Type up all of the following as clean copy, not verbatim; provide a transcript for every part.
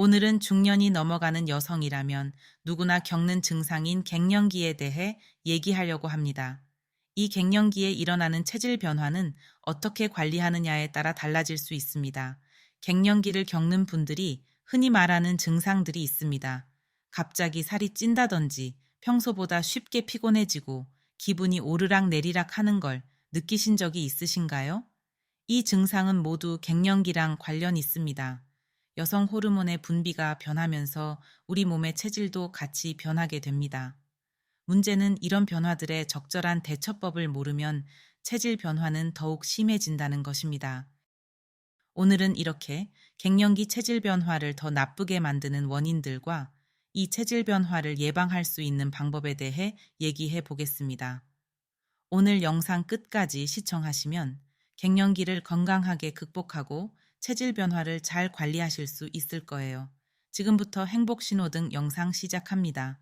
오늘은 중년이 넘어가는 여성이라면 누구나 겪는 증상인 갱년기에 대해 얘기하려고 합니다. 이 갱년기에 일어나는 체질 변화는 어떻게 관리하느냐에 따라 달라질 수 있습니다. 갱년기를 겪는 분들이 흔히 말하는 증상들이 있습니다. 갑자기 살이 찐다든지 평소보다 쉽게 피곤해지고 기분이 오르락 내리락 하는 걸 느끼신 적이 있으신가요? 이 증상은 모두 갱년기랑 관련 있습니다. 여성 호르몬의 분비가 변하면서 우리 몸의 체질도 같이 변하게 됩니다. 문제는 이런 변화들의 적절한 대처법을 모르면 체질 변화는 더욱 심해진다는 것입니다. 오늘은 이렇게 갱년기 체질 변화를 더 나쁘게 만드는 원인들과 이 체질 변화를 예방할 수 있는 방법에 대해 얘기해 보겠습니다. 오늘 영상 끝까지 시청하시면 갱년기를 건강하게 극복하고 체질 변화를 잘 관리하실 수 있을 거예요. 지금부터 행복 신호등 영상 시작합니다.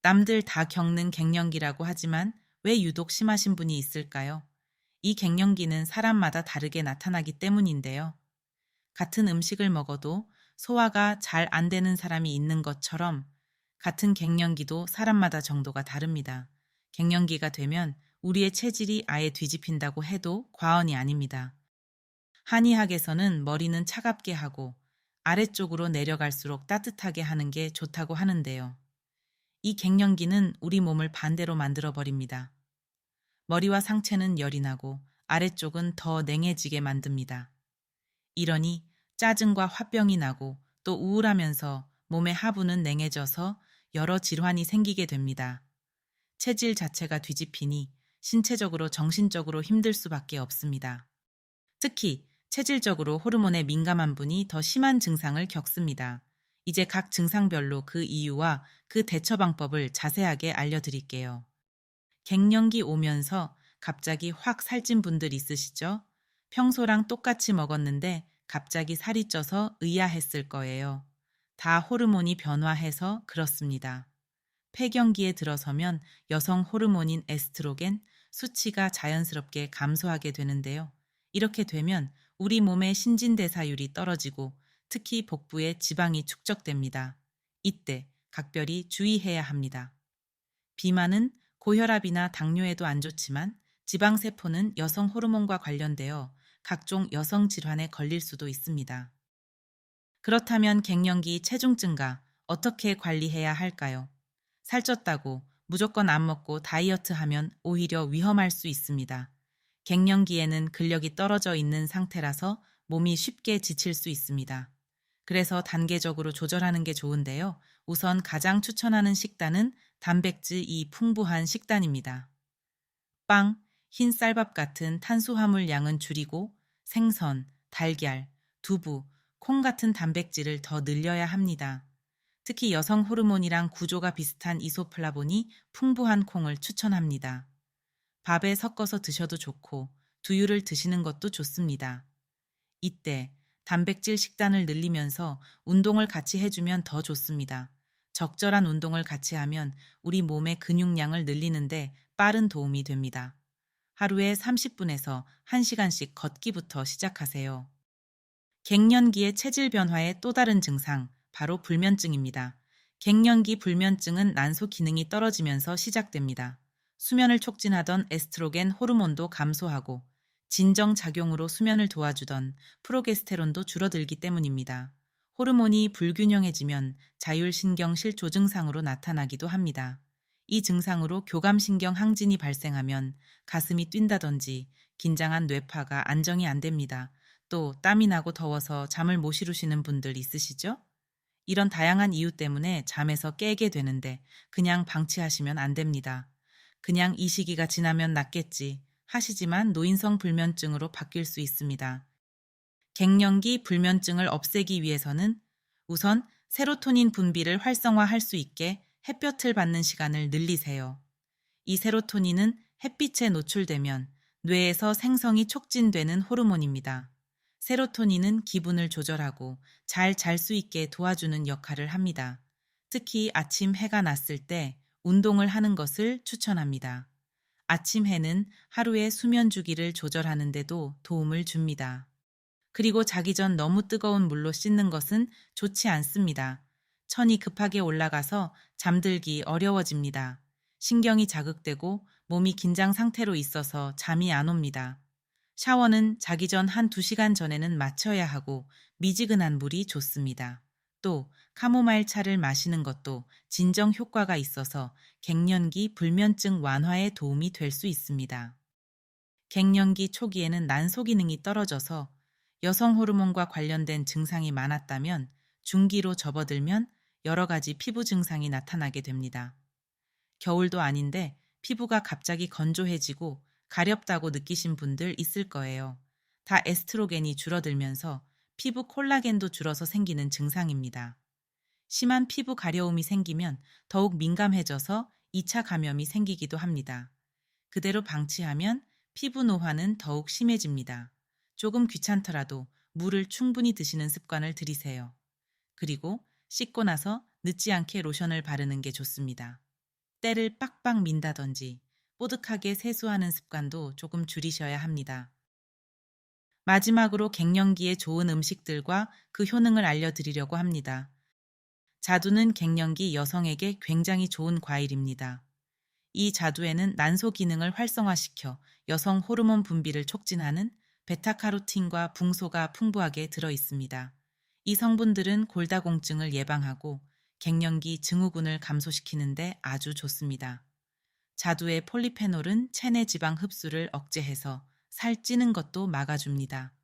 남들 다 겪는 갱년기라고 하지만 왜 유독 심하신 분이 있을까요? 이 갱년기는 사람마다 다르게 나타나기 때문인데요. 같은 음식을 먹어도 소화가 잘 안 되는 사람이 있는 것처럼 같은 갱년기도 사람마다 정도가 다릅니다. 갱년기가 되면 우리의 체질이 아예 뒤집힌다고 해도 과언이 아닙니다. 한의학에서는 머리는 차갑게 하고 아래쪽으로 내려갈수록 따뜻하게 하는 게 좋다고 하는데요. 이 갱년기는 우리 몸을 반대로 만들어 버립니다. 머리와 상체는 열이 나고 아래쪽은 더 냉해지게 만듭니다. 이러니 짜증과 화병이 나고 또 우울하면서 몸의 하부는 냉해져서 여러 질환이 생기게 됩니다. 체질 자체가 뒤집히니 신체적으로 정신적으로 힘들 수밖에 없습니다. 특히 체질적으로 호르몬에 민감한 분이 더 심한 증상을 겪습니다. 이제 각 증상별로 그 이유와 그 대처 방법을 자세하게 알려드릴게요. 갱년기 오면서 갑자기 확 살찐 분들 있으시죠? 평소랑 똑같이 먹었는데 갑자기 살이 쪄서 의아했을 거예요. 다 호르몬이 변화해서 그렇습니다. 폐경기에 들어서면 여성 호르몬인 에스트로겐 수치가 자연스럽게 감소하게 되는데요. 이렇게 되면 우리 몸의 신진대사율이 떨어지고 특히 복부에 지방이 축적됩니다. 이때 각별히 주의해야 합니다. 비만은 고혈압이나 당뇨에도 안 좋지만 지방세포는 여성 호르몬과 관련되어 각종 여성 질환에 걸릴 수도 있습니다. 그렇다면 갱년기 체중증가 어떻게 관리해야 할까요? 살쪘다고 무조건 안 먹고 다이어트 하면 오히려 위험할 수 있습니다. 갱년기에는 근력이 떨어져 있는 상태라서 몸이 쉽게 지칠 수 있습니다. 그래서 단계적으로 조절하는 게 좋은데요. 우선 가장 추천하는 식단은 단백질이 풍부한 식단입니다. 빵, 흰 쌀밥 같은 탄수화물 양은 줄이고 생선, 달걀, 두부, 콩 같은 단백질을 더 늘려야 합니다. 특히 여성 호르몬이랑 구조가 비슷한 이소플라본이 풍부한 콩을 추천합니다. 밥에 섞어서 드셔도 좋고 두유를 드시는 것도 좋습니다. 이때 단백질 식단을 늘리면서 운동을 같이 해주면 더 좋습니다. 적절한 운동을 같이 하면 우리 몸의 근육량을 늘리는데 빠른 도움이 됩니다. 하루에 30분에서 1시간씩 걷기부터 시작하세요. 갱년기의 체질 변화의 또 다른 증상, 바로 불면증입니다. 갱년기 불면증은 난소 기능이 떨어지면서 시작됩니다. 수면을 촉진하던 에스트로겐 호르몬도 감소하고 진정작용으로 수면을 도와주던 프로게스테론도 줄어들기 때문입니다. 호르몬이 불균형해지면 자율신경 실조 증상으로 나타나기도 합니다. 이 증상으로 교감신경 항진이 발생하면 가슴이 뛴다든지 긴장한 뇌파가 안정이 안 됩니다. 또 땀이 나고 더워서 잠을 못 이루시는 분들 있으시죠? 이런 다양한 이유 때문에 잠에서 깨게 되는데 그냥 방치하시면 안 됩니다. 그냥 이 시기가 지나면 낫겠지 하시지만 노인성 불면증으로 바뀔 수 있습니다. 갱년기 불면증을 없애기 위해서는 우선 세로토닌 분비를 활성화할 수 있게 햇볕을 받는 시간을 늘리세요. 이 세로토닌은 햇빛에 노출되면 뇌에서 생성이 촉진되는 호르몬입니다. 세로토닌은 기분을 조절하고 잘 잘 수 있게 도와주는 역할을 합니다. 특히 아침 해가 났을 때 운동을 하는 것을 추천합니다. 아침 해는 하루의 수면 주기를 조절하는 데도 도움을 줍니다. 그리고 자기 전 너무 뜨거운 물로 씻는 것은 좋지 않습니다. 천이 급하게 올라가서 잠들기 어려워집니다. 신경이 자극되고 몸이 긴장 상태로 있어서 잠이 안 옵니다. 샤워는 자기 전 한 2시간 전에는 마쳐야 하고 미지근한 물이 좋습니다. 또 카모마일 차를 마시는 것도 진정 효과가 있어서 갱년기 불면증 완화에 도움이 될 수 있습니다. 갱년기 초기에는 난소 기능이 떨어져서 여성 호르몬과 관련된 증상이 많았다면 중기로 접어들면 여러 가지 피부 증상이 나타나게 됩니다. 겨울도 아닌데 피부가 갑자기 건조해지고 가렵다고 느끼신 분들 있을 거예요. 다 에스트로겐이 줄어들면서 피부 콜라겐도 줄어서 생기는 증상입니다. 심한 피부 가려움이 생기면 더욱 민감해져서 2차 감염이 생기기도 합니다. 그대로 방치하면 피부 노화는 더욱 심해집니다. 조금 귀찮더라도 물을 충분히 드시는 습관을 들이세요. 그리고 씻고 나서 늦지 않게 로션을 바르는 게 좋습니다. 때를 빡빡 민다든지 뽀득하게 세수하는 습관도 조금 줄이셔야 합니다. 마지막으로 갱년기에 좋은 음식들과 그 효능을 알려드리려고 합니다. 자두는 갱년기 여성에게 굉장히 좋은 과일입니다. 이 자두에는 난소 기능을 활성화시켜 여성 호르몬 분비를 촉진하는 베타카로틴과 붕소가 풍부하게 들어 있습니다. 이 성분들은 골다공증을 예방하고 갱년기 증후군을 감소시키는 데 아주 좋습니다. 자두의 폴리페놀은 체내 지방 흡수를 억제해서 살찌는 것도 막아줍니다.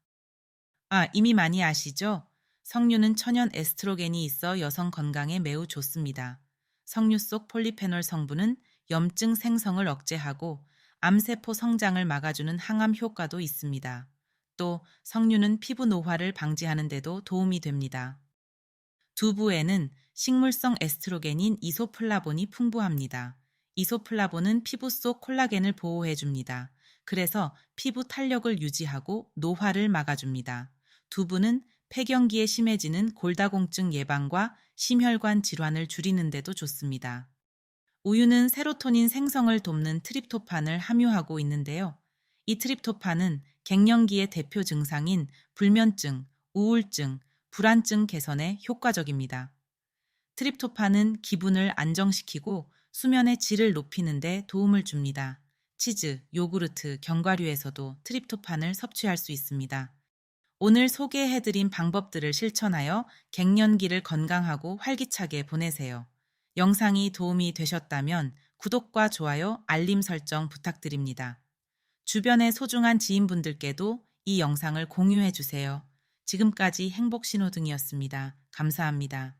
이미 많이 아시죠? 석류는 천연 에스트로겐이 있어 여성 건강에 매우 좋습니다. 석류 속 폴리페놀 성분은 염증 생성을 억제하고 암세포 성장을 막아주는 항암 효과도 있습니다. 또 석류는 피부 노화를 방지하는 데도 도움이 됩니다. 두부에는 식물성 에스트로겐인 이소플라본이 풍부합니다. 이소플라본은 피부 속 콜라겐을 보호해줍니다. 그래서 피부 탄력을 유지하고 노화를 막아줍니다. 두부는 폐경기에 심해지는 골다공증 예방과 심혈관 질환을 줄이는 데도 좋습니다. 우유는 세로토닌 생성을 돕는 트립토판을 함유하고 있는데요. 이 트립토판은 갱년기의 대표 증상인 불면증, 우울증, 불안증 개선에 효과적입니다. 트립토판은 기분을 안정시키고 수면의 질을 높이는 데 도움을 줍니다. 치즈, 요구르트, 견과류에서도 트립토판을 섭취할 수 있습니다. 오늘 소개해드린 방법들을 실천하여 갱년기를 건강하고 활기차게 보내세요. 영상이 도움이 되셨다면 구독과 좋아요, 알림 설정 부탁드립니다. 주변의 소중한 지인분들께도 이 영상을 공유해 주세요. 지금까지 행복신호등이었습니다. 감사합니다.